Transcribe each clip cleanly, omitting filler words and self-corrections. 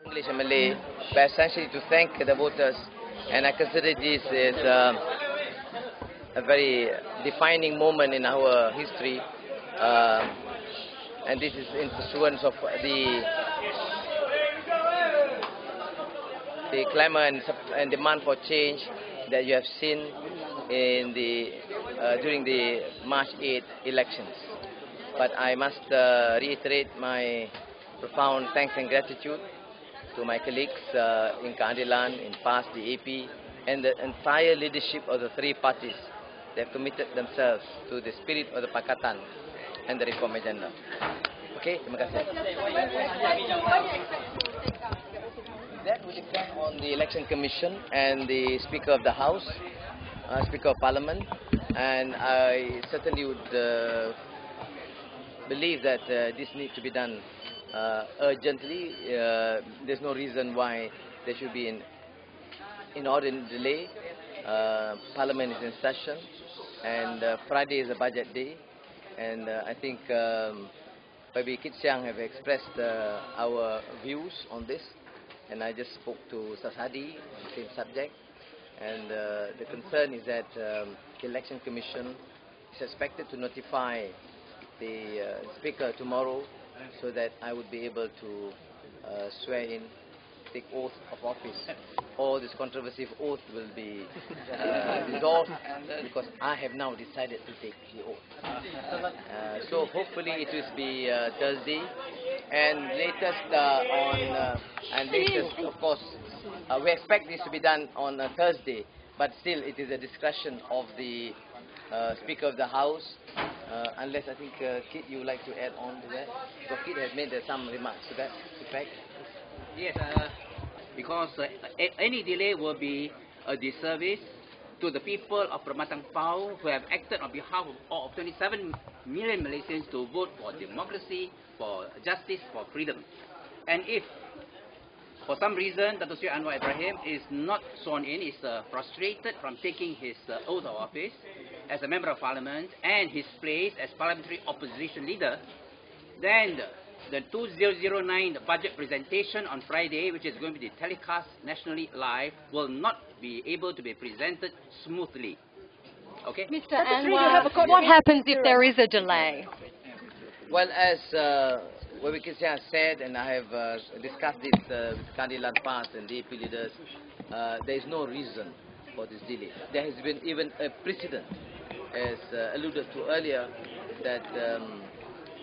English and Malay, but essentially to thank the voters, and I consider this as a very defining moment in our history, and this is in pursuance of the clamor and demand for change that you have seen in during the March 8 elections. But I must reiterate my profound thanks and gratitude to my colleagues in Keadilan, in PAS, the AP, and the entire leadership of the three parties. They have committed themselves to the spirit of the Pakatan and the reform agenda. Okay, terima kasih. That will depend on the Election Commission and the Speaker of the House, Speaker of Parliament, and I certainly would believe that this needs to be done urgently. There's no reason why there should be an inordinate delay. Parliament is in session, and Friday is a budget day, and I think Pabi Kit Siang have expressed our views on this, and I just spoke to Sasadi on the same subject, and the concern is that the Election Commission is expected to notify the Speaker tomorrow, so that I would be able to swear in, take oath of office. All this controversy of oath will be resolved because I have now decided to take the oath. So hopefully it will be Thursday, and latest of course we expect this to be done on Thursday, but still it is a discretion of the Speaker of the House. Unless I think Kit, you would like to add on to that? Because Kit has made some remarks to that effect. Yes, because any delay will be a disservice to the people of Permatang Pau who have acted on behalf of 27 million Malaysians to vote for democracy, for justice, for freedom. And if for some reason Dato' Sri Anwar Ibrahim is not sworn in, is frustrated from taking his oath of office as a member of parliament and his place as parliamentary opposition leader, then the 2009 budget presentation on Friday, which is going to be telecast nationally live, will not be able to be presented smoothly. Okay? Mr. Anwar, what happens if there is a delay? Well, as Pabi Kit Siang said, and I have discussed this with Keadilan PAS and the AP leaders, there is no reason for this delay. There has been even a precedent, as alluded to earlier, that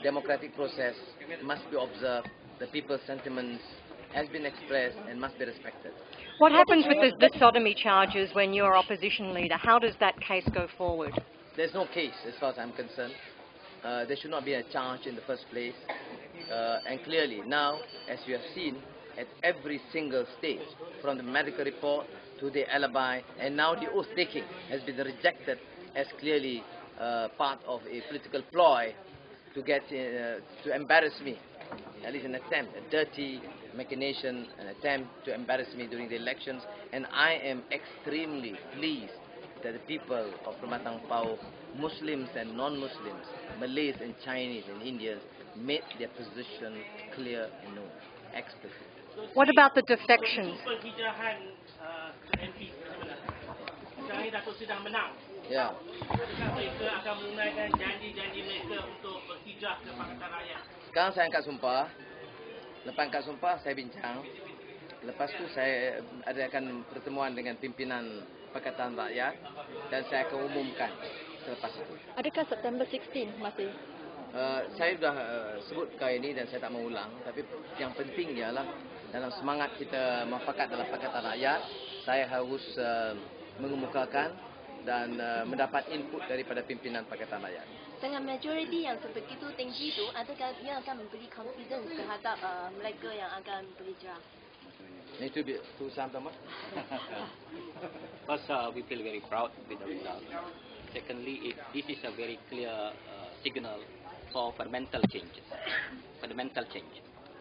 democratic process must be observed, the people's sentiments has been expressed and must be respected. What happens with the sodomy charges when you're opposition leader? How does that case go forward? There's no case as far as I'm concerned. There should not be a charge in the first place. And clearly now, as you have seen, at every single stage, from the medical report to the alibi, and now the oath taking has been rejected as clearly part of a political ploy to get to embarrass me, at least an attempt, a dirty machination, an attempt to embarrass me during the elections. And I am extremely pleased that the people of Permatang Pau, Muslims and non-Muslims, Malays and Chinese and Indians, made their position clear and known, explicit. What about the defections? Yeah. Sekarang saya angkat sumpah. Lepas angkat sumpah, saya bincang. Lepas tu saya adakan pertemuan dengan pimpinan Pakatan Rakyat dan saya akan umumkan selepas itu. Adakah September 16 masih? Saya sudah sebut kali ini dan saya tak mau ulang. Tapi yang penting ialah dalam semangat kita muafakat dalam Pakatan Rakyat, saya harus mengemukakan dan mendapat input daripada pimpinan Pakatan Rakyat. Dengan majoriti yang sebegitu tinggi itu, adakah ia akan memberi confidence terhadap mereka yang akan berhijrah? Itu sama. First, we feel very proud with the result. Secondly, this is a very clear signal for fundamental change,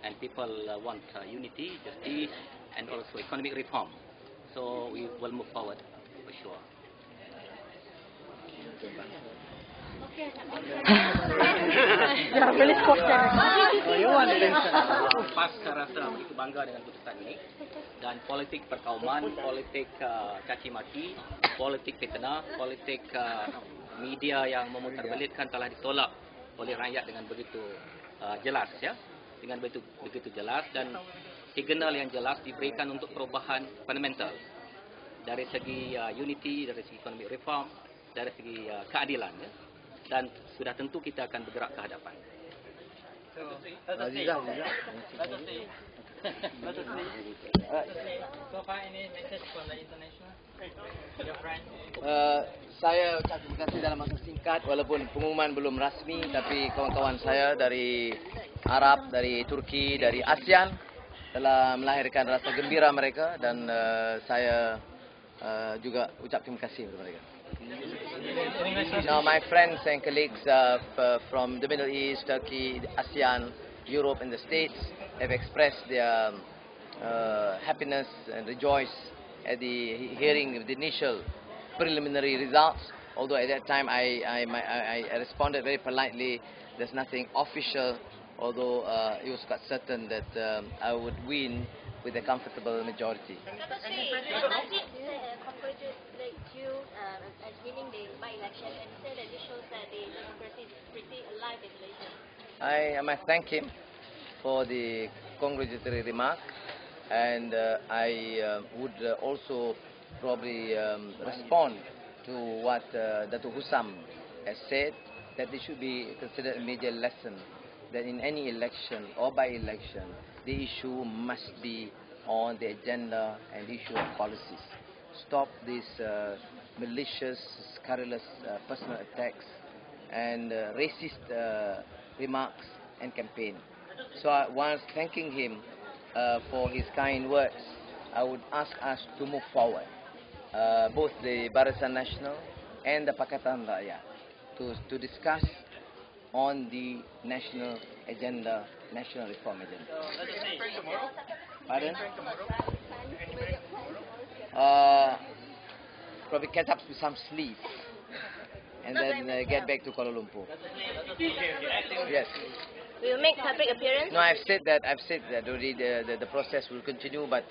and people want unity, justice, and also economic reform. So we will move forward for sure. Pasca rasa begitu bangga dengan putusan ini, dan politik perkauman, politik caci maki, politik fitnah, politik media yang memutarbelitkan telah ditolak oleh rakyat dengan begitu jelas, ya, dengan begitu jelas, dan signal yang jelas diberikan untuk perubahan fundamental dari segi unity, dari segi economic reform, dari segi keadilan, ya, dan sudah tentu kita akan bergerak ke hadapan. Saya ucap terima kasih dalam masa singkat, walaupun pengumuman belum rasmi, tapi kawan-kawan saya dari Arab, dari Turki, dari ASEAN telah melahirkan rasa gembira mereka, dan saya juga ucap terima kasih kepada mereka. Now, my friends and colleagues from the Middle East, Turkey, ASEAN, Europe, and the States have expressed their happiness and rejoice at the hearing of the initial preliminary results. Although at that time I responded very politely, there's nothing official, although it was quite certain that I would win with a comfortable majority. Congratulate you as winning the by-election, and say that this shows that the democracy is pretty alive in Malaysia. I thank him for the congratulatory remark, and I would also probably respond to what Dato' Husam has said, that this should be considered a major lesson, that in any election or by-election, the issue must be on the agenda and issue of policies. Stop these malicious, scurrilous personal attacks and racist remarks and campaign. So whilst thanking him for his kind words, I would ask us to move forward, both the Barisan Nasional and the Pakatan Rakyat, to discuss on the national agenda, national reform agenda. Pardon? Probably catch up with some sleep and then get back to Kuala Lumpur. Yes. Will you make public appearance? No, I've said that already the process will continue, but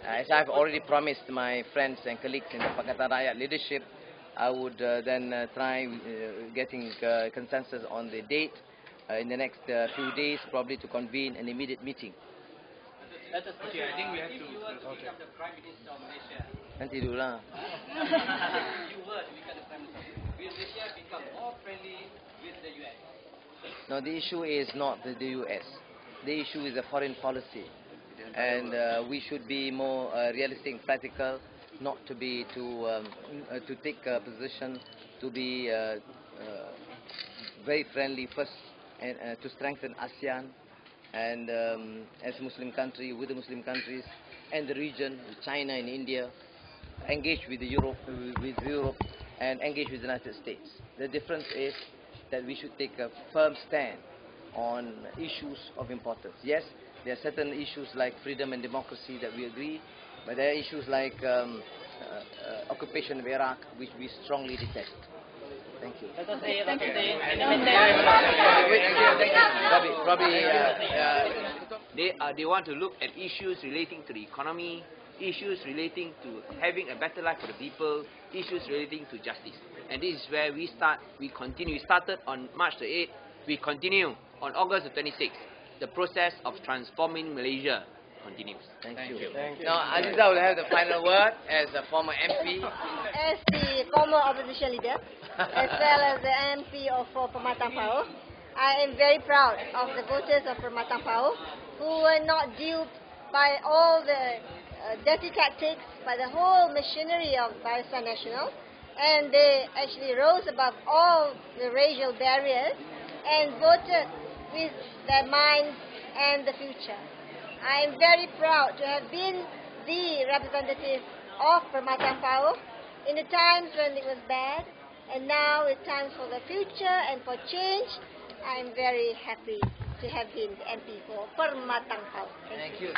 as I've already promised my friends and colleagues in the Pakatan Rakyat leadership, I would then try getting consensus on the date in the next few days, probably to convene an immediate meeting. Okay, I think we have to. Okay. The Prime Minister of Malaysia. Nanti dulu lah. You were to become the Prime Minister. Will Malaysia become more friendly with the US? No, the issue is not the US. The issue is the foreign policy, and we should be more realistic and practical, not to be to take a position to be very friendly first, and to strengthen ASEAN, and as Muslim country with the Muslim countries and the region, with China and India, engage with Europe, and engage with the United States. The difference is that we should take a firm stand on issues of importance. Yes, there are certain issues like freedom and democracy that we agree, but there are issues like occupation of Iraq, which we strongly detest. Thank you. They want to look at issues relating to the economy, issues relating to having a better life for the people, issues relating to justice. And this is where we start, we continue. We started on March the 8th, we continue on August the 26th. The process of transforming Malaysia continues. Thank you. Now, Aziza will have the final word as a former MP. As the former opposition leader, as well as the MP for Permatang Power, I am very proud of the voters of Permatang Power who were not duped by all the dirty tactics, by the whole machinery of Barisan Nasional, and they actually rose above all the racial barriers and voted with their minds and the future. I am very proud to have been the representative of Permatang Power in the times when it was bad, and now it's times for the future and for change. I am very happy to have been the MP for Permatang Power. Thank you.